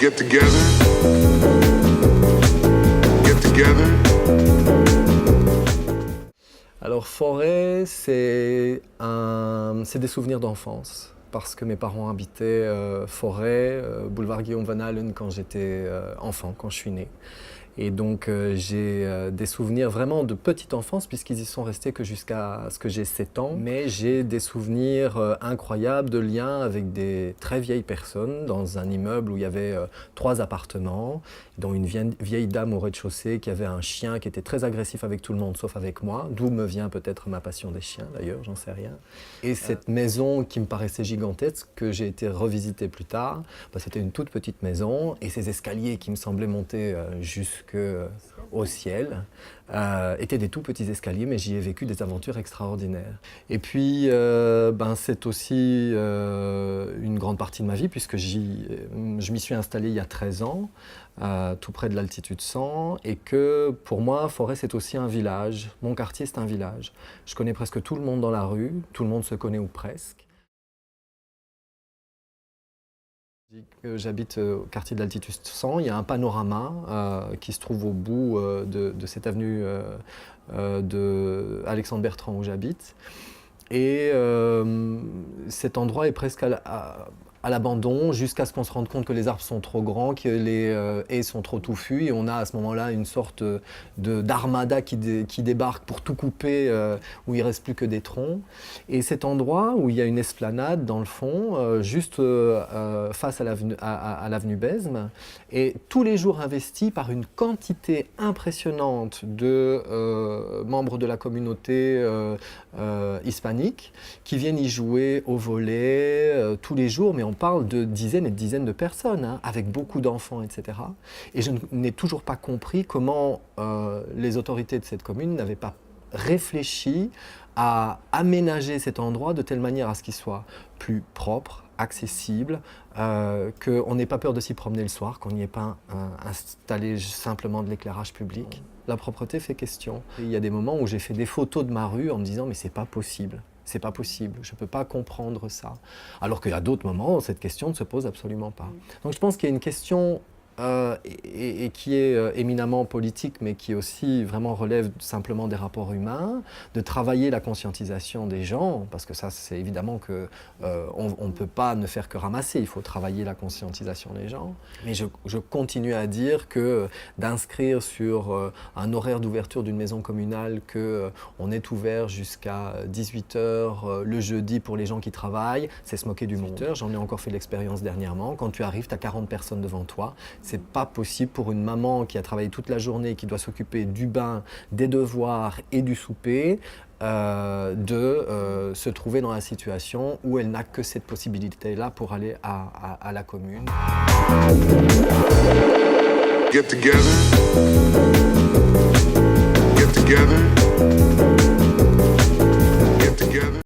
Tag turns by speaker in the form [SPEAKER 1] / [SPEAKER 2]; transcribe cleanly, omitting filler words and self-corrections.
[SPEAKER 1] Get together. Get together.
[SPEAKER 2] Alors Forêt, c'est des souvenirs d'enfance. Parce que mes parents habitaient Forêt, boulevard Guillaume Van Allen quand j'étais enfant, quand je suis né. Et donc j'ai des souvenirs vraiment de petite enfance puisqu'ils y sont restés que jusqu'à ce que j'ai 7 ans. Mais j'ai des souvenirs incroyables de liens avec des très vieilles personnes dans un immeuble où il y avait 3 appartements, dont une vieille dame au rez-de-chaussée qui avait un chien qui était très agressif avec tout le monde sauf avec moi, d'où me vient peut-être ma passion des chiens d'ailleurs, j'en sais rien. Et cette maison qui me paraissait gigantesque, que j'ai été revisiter plus tard, c'était une toute petite maison et ces escaliers qui me semblaient monter jusqu'au ciel étaient des tout petits escaliers, mais j'y ai vécu des aventures extraordinaires. Et puis c'est aussi une grande partie de ma vie puisque je m'y suis installé il y a 13 ans, tout près de l'altitude 100, et que pour moi, Forêt c'est aussi un village. Mon quartier c'est un village. Je connais presque tout le monde dans la rue, tout le monde se connaît ou presque. J'habite au quartier de l'altitude 100, il y a un panorama qui se trouve au bout de cette avenue de Alexandre Bertrand où j'habite. Et cet endroit est presque à l'abandon jusqu'à ce qu'on se rende compte que les arbres sont trop grands, que les haies sont trop touffues, et on a à ce moment-là une sorte d'armada qui débarque pour tout couper, où il ne reste plus que des troncs. Et cet endroit où il y a une esplanade dans le fond, juste face à l'avenue Besme, est tous les jours investi par une quantité impressionnante de membres de la communauté hispanique qui viennent y jouer au volley tous les jours, mais on parle de dizaines et de dizaines de personnes, hein, avec beaucoup d'enfants, etc. Et je n'ai toujours pas compris comment les autorités de cette commune n'avaient pas réfléchi à aménager cet endroit de telle manière à ce qu'il soit plus propre, accessible, qu'on n'ait pas peur de s'y promener le soir, qu'on n'y ait pas installé simplement de l'éclairage public. La propreté fait question. Et il y a des moments où j'ai fait des photos de ma rue en me disant « mais c'est pas possible ». C'est pas possible, je ne peux pas comprendre ça. Alors qu'il y a d'autres moments où cette question ne se pose absolument pas. Donc je pense qu'il y a une question et qui est éminemment politique, mais qui aussi vraiment relève simplement des rapports humains, de travailler la conscientisation des gens, parce que ça c'est évidemment qu'on ne peut pas ne faire que ramasser, il faut travailler la conscientisation des gens. Mais je continue à dire que d'inscrire sur un horaire d'ouverture d'une maison communale qu'on est ouvert jusqu'à 18h le jeudi pour les gens qui travaillent, c'est se moquer du monde. J'en ai encore fait l'expérience dernièrement, quand tu arrives, tu as 40 personnes devant toi. C'est pas possible pour une maman qui a travaillé toute la journée, qui doit s'occuper du bain, des devoirs et du souper, de se trouver dans la situation où elle n'a que cette possibilité-là pour aller à la commune.
[SPEAKER 1] Get together. Get together.